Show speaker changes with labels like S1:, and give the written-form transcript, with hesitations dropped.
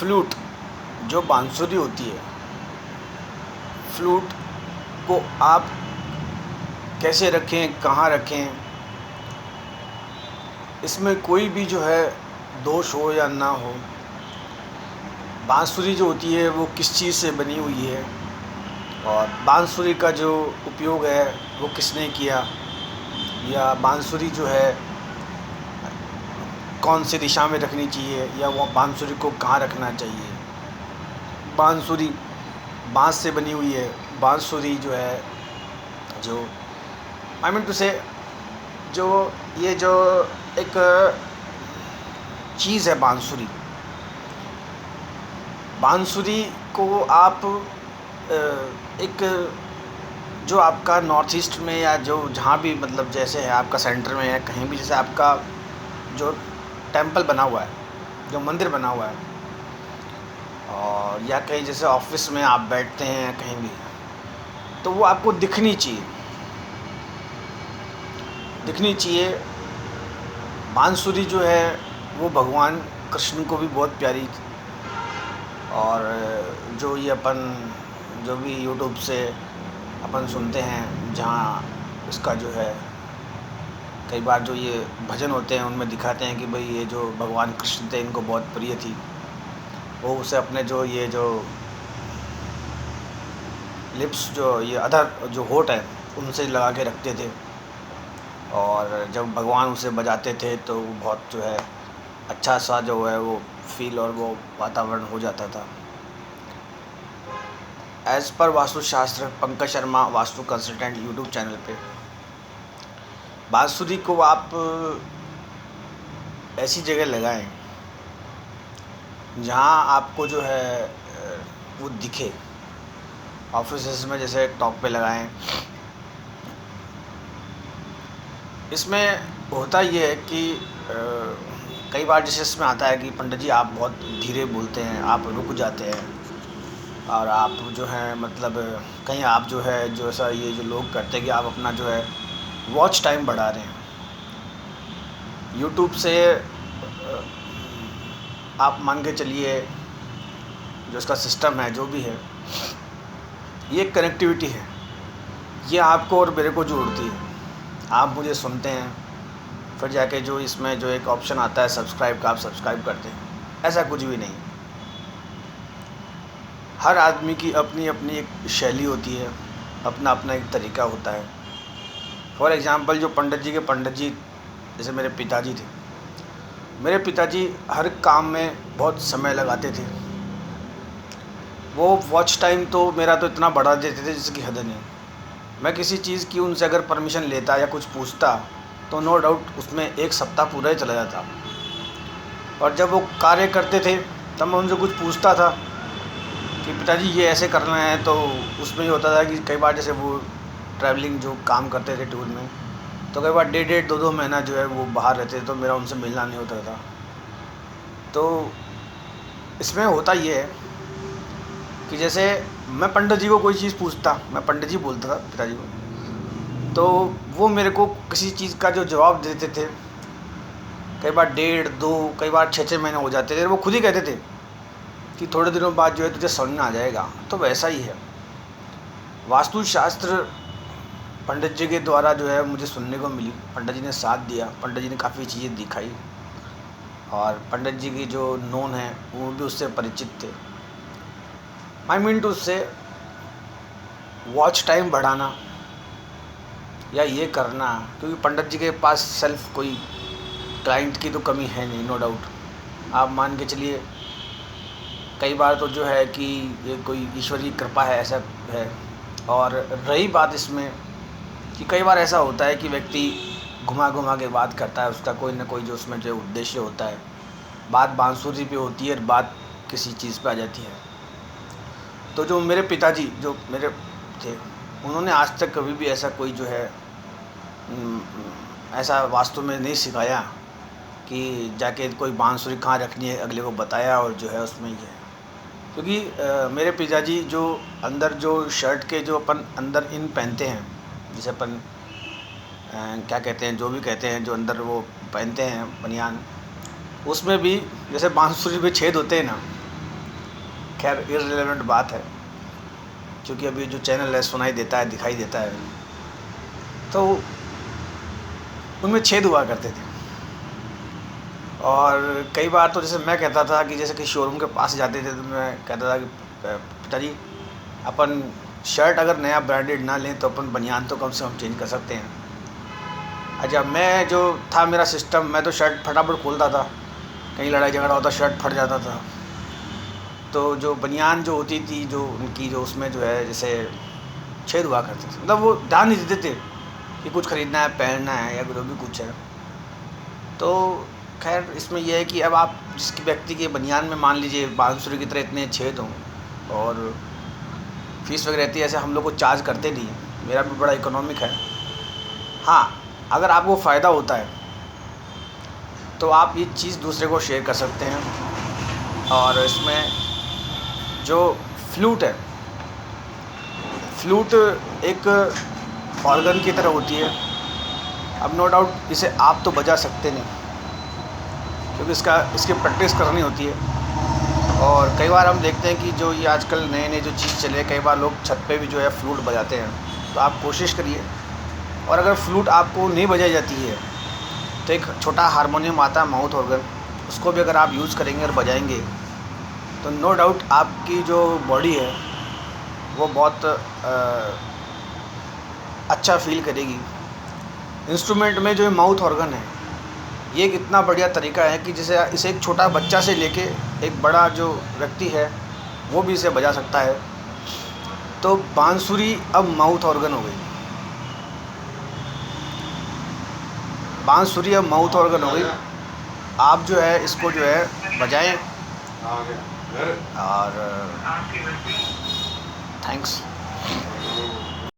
S1: Flute जो बांसुरी होती है, फ्लूट को आप कैसे रखें, कहाँ रखें, इसमें कोई भी जो है दोष हो या ना हो, बांसुरी जो होती है वो किस चीज़ से बनी हुई है और बांसुरी का जो उपयोग है वो किसने किया, या बांसुरी जो है कौन सी दिशा में रखनी चाहिए, या वो बांसुरी को कहाँ रखना चाहिए। बांसुरी बांस से बनी हुई है। बांसुरी जो है, जो आई मीन टू से, जो ये जो एक चीज़ है बांसुरी, बांसुरी को आप एक जो आपका नॉर्थ ईस्ट में या जो जहाँ भी मतलब जैसे है आपका सेंटर में है, कहीं भी जैसे आपका जो टेंपल बना हुआ है, जो मंदिर बना हुआ है, और या कहीं जैसे ऑफिस में आप बैठते हैं कहीं भी, तो वो आपको दिखनी चाहिए, दिखनी चाहिए। बांसुरी जो है वो भगवान कृष्ण को भी बहुत प्यारी थी। और जो ये अपन जो भी यूट्यूब से अपन सुनते हैं, जहाँ इसका जो है कई बार जो ये भजन होते हैं उनमें दिखाते हैं कि भाई ये जो भगवान कृष्ण थे इनको बहुत प्रिय थी, वो उसे अपने जो ये जो लिप्स जो ये अधर जो होठ है उनसे लगा के रखते थे, और जब भगवान उसे बजाते थे तो वो बहुत जो है अच्छा सा जो है वो फील और वो वातावरण हो जाता था। As per Vastushastra Pankaj Sharma Vastu consultant YouTube channel पे, बांसुरी को आप ऐसी जगह लगाएं जहाँ आपको जो है वो दिखे। ऑफिस में जैसे टॉप पे लगाएं। इसमें होता ये है कि कई बार जैसे इसमें आता है कि पंडित जी आप बहुत धीरे बोलते हैं, आप रुक जाते हैं, और आप जो है मतलब कहीं आप जो है जो ऐसा ये जो लोग करते हैं कि आप अपना जो है वॉच टाइम बढ़ा रहे हैं। यूट्यूब से आप मान के चलिए जो इसका सिस्टम है जो भी है, ये कनेक्टिविटी है, ये आपको और मेरे को जोड़ती है। आप मुझे सुनते हैं, फिर जाके जो इसमें जो एक ऑप्शन आता है सब्सक्राइब का, आप सब्सक्राइब करते हैं। ऐसा कुछ भी नहीं। हर आदमी की अपनी अपनी एक शैली होती है, अपना अपना एक तरीका होता है। फॉर एग्ज़ाम्पल जो पंडित जी जैसे मेरे पिताजी थे, मेरे पिताजी हर काम में बहुत समय लगाते थे। वो वॉच टाइम तो मेरा तो इतना बढ़ा देते थे जिसकी हद नहीं। मैं किसी चीज़ की उनसे अगर परमिशन लेता या कुछ पूछता तो नो डाउट उसमें एक सप्ताह पूरा ही चला जाता। और जब वो कार्य करते थे तब मैं उनसे कुछ पूछता था कि पिताजी ये ऐसे करना है, तो उसमें ये होता था कि कई बार जैसे वो ट्रैवलिंग जो काम करते थे टूर में, तो कई बार डेढ़ दो महीना जो है वो बाहर रहते थे, तो मेरा उनसे मिलना नहीं होता था। तो इसमें होता ये है कि जैसे मैं पंडित जी को कोई चीज़ पूछता, मैं पंडित जी बोलता था पिताजी को, तो वो मेरे को किसी चीज़ का जो जवाब देते थे, कई बार डेढ़ दो कई बार 6 महीने हो जाते थे। वो खुद ही कहते थे कि थोड़े दिनों बाद जो है तुझे समझ में आ जाएगा। तो वैसा ही है वास्तुशास्त्र। पंडित जी के द्वारा जो है मुझे सुनने को मिली, पंडित जी ने साथ दिया, पंडित जी ने काफ़ी चीज़ें दिखाई, और पंडित जी की जो नोन है वो भी उससे परिचित थे। आई मीन टू से वॉच टाइम बढ़ाना या ये करना, क्योंकि पंडित जी के पास सेल्फ कोई क्लाइंट की तो कमी है नहीं, नो डाउट। आप मान के चलिए कई बार तो जो है कि ये कोई ईश्वर की कृपा है, ऐसा है। और रही बात इसमें कि कई बार ऐसा होता है कि व्यक्ति घुमा घुमा के बात करता है, उसका कोई ना कोई जो उसमें जो उद्देश्य होता है, बात बांसुरी पे होती है और बात किसी चीज़ पे आ जाती है। तो जो मेरे पिताजी जो मेरे थे, उन्होंने आज तक कभी भी ऐसा कोई जो है ऐसा वास्तु में नहीं सिखाया कि जाके कोई बांसुरी कहाँ रखनी है अगले को बताया और जो है उसमें ये है। क्योंकि मेरे पिताजी जो अंदर जो शर्ट के जो अपन अंदर इन पहनते हैं, जिसे अपन क्या कहते हैं, जो भी कहते हैं, जो अंदर वो पहनते हैं बनियान, उसमें भी जैसे बांसुरी में छेद होते हैं ना, खैर इररिलेवेंट बात है, क्योंकि अभी जो चैनल है सुनाई देता है, दिखाई देता है, तो उनमें छेद हुआ करते थे। और कई बार तो जैसे मैं कहता था कि जैसे कि शोरूम के पास जाते थे तो मैं कहता था कि पिताजी अपन शर्ट अगर नया ब्रांडेड ना लें तो अपन बनियान तो कम से कम चेंज कर सकते हैं। अच्छा, मैं जो था मेरा सिस्टम, मैं तो शर्ट फटाफट खोलता था, कहीं लड़ाई झगड़ा होता शर्ट फट जाता था। तो जो बनियान जो होती थी, जो उनकी जो उसमें जो है जैसे छेद हुआ करते थे, मतलब वो ध्यान नहीं देते थे कि कुछ ख़रीदना है, पहनना है या जो भी कुछ है। तो खैर इसमें यह है कि अब आप जिस व्यक्ति के बनियान में मान लीजिए बांसुरी की तरह इतने छेद हों और फीस वगैरह रहती है, ऐसे हम लोग को चार्ज करते नहीं, मेरा भी बड़ा इकोनॉमिक है। हाँ, अगर आपको फ़ायदा होता है तो आप ये चीज़ दूसरे को शेयर कर सकते हैं। और इसमें जो फ्लूट है, फ्लूट एक ऑर्गन की तरह होती है। अब नो डाउट इसे आप तो बजा सकते नहीं, क्योंकि इसकी प्रैक्टिस करनी होती है। और कई बार हम देखते हैं कि जो ये आजकल नए नए जो चीज़ चले, कई बार लोग छत पे भी जो है फ्लूट बजाते हैं। तो आप कोशिश करिए, और अगर फ्लूट आपको नहीं बजाई जाती है तो एक छोटा हारमोनियम आता है, माउथ ऑर्गन, उसको भी अगर आप यूज़ करेंगे और बजाएंगे तो नो डाउट आपकी जो बॉडी है वो बहुत अच्छा फील करेगी। इंस्ट्रूमेंट में जो माउथ ऑर्गन है ये एक इतना बढ़िया तरीका है कि जैसे इसे एक छोटा बच्चा से लेके एक बड़ा जो व्यक्ति है वो भी इसे बजा सकता है। तो बांसुरी अब माउथ ऑर्गन हो गई, बांसुरी अब माउथ ऑर्गन हो गई। आप जो है इसको जो है बजाएं। और थैंक्स।